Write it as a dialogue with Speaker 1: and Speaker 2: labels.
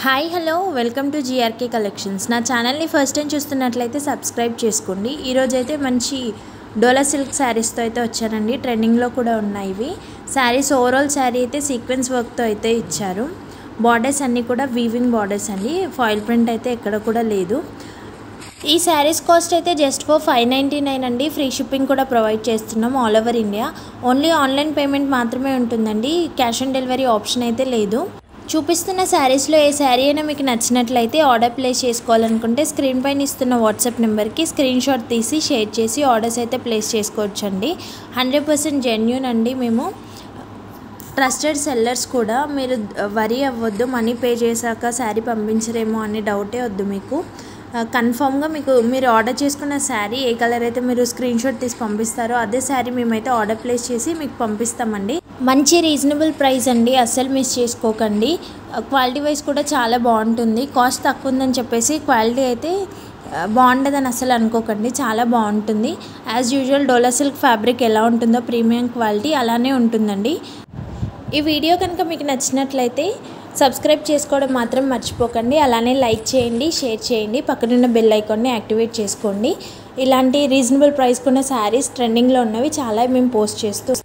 Speaker 1: Hi hello welcome to జీఆర్కే collections. నా ఛానల్ని first time చూస్తున్నట్లయితే సబ్స్క్రైబ్ చేసుకోండి. ఈరోజు అయితే మంచి డోలా సిల్క్ శారీస్తో అయితే వచ్చానండి. ట్రెండింగ్లో కూడా ఉన్నాయి ఇవి శారీస్. ఓవరాల్ శారీ అయితే సీక్వెన్స్ వర్క్తో అయితే ఇచ్చారు. బార్డర్స్ అన్నీ కూడా వీవింగ్ బార్డర్స్ అండి. ఫాయిల్ ప్రింట్ అయితే ఎక్కడ కూడా లేదు. ఈ శారీస్ కాస్ట్ అయితే జస్ట్ ఫర్ 599 అండి. ఫ్రీ షిప్పింగ్ కూడా ప్రొవైడ్ చేస్తున్నాం all over India. Only online payment మాత్రమే ఉంటుందండి. క్యాష్ ఆన్ డెలివరీ ఆప్షన్ అయితే లేదు. చూపిస్తున్న శారీస్లో ఏ శారీ అయినా మీకు నచ్చినట్లయితే ఆర్డర్ ప్లేస్ చేసుకోవాలనుకుంటే స్క్రీన్ పైన ఇస్తున్న వాట్సాప్ నెంబర్కి స్క్రీన్ షాట్ తీసి షేర్ చేసి ఆర్డర్స్ అయితే ప్లేస్ చేసుకోవచ్చండి. 100% జెన్యూన్ అండి. మేము ట్రస్టెడ్ సెల్లర్స్ కూడా. మీరు వరీ అవ్వద్దు, మనీ పే చేశాక శారీ పంపించరేమో అనే డౌటే వద్దు మీకు. కన్ఫామ్గా మీరు ఆర్డర్ చేసుకున్న శారీ ఏ కలర్ అయితే మీరు స్క్రీన్ షాట్ తీసి పంపిస్తారో అదే శారీ మేమైతే ఆర్డర్ ప్లేస్ చేసి మీకు పంపిస్తామండి. మంచి రీజనబుల్ ప్రైస్ అండి, అస్సలు మిస్ చేసుకోకండి. క్వాలిటీ వైజ్ కూడా చాలా బాగుంటుంది. కాస్ట్ తక్కువ ఉందని చెప్పేసి క్వాలిటీ అయితే బాగుండదని అసలు అనుకోకండి, చాలా బాగుంటుంది. యాజ్ యూజువల్ డోలా సిల్క్ ఫ్యాబ్రిక్ ఎలా ఉంటుందో ప్రీమియం క్వాలిటీ అలానే ఉంటుందండి. ఈ వీడియో కనుక మీకు నచ్చినట్లయితే సబ్స్క్రైబ్ చేసుకోవడం మాత్రం మర్చిపోకండి. అలానే లైక్ చేయండి, షేర్ చేయండి, పక్కనున్న బెల్ ఐకాన్ని యాక్టివేట్ చేసుకోండి. ఇలాంటి రీజనబుల్ ప్రైస్ ఉన్న శారీస్ ట్రెండింగ్లో ఉన్నవి చాలా మేము పోస్ట్ చేస్తూ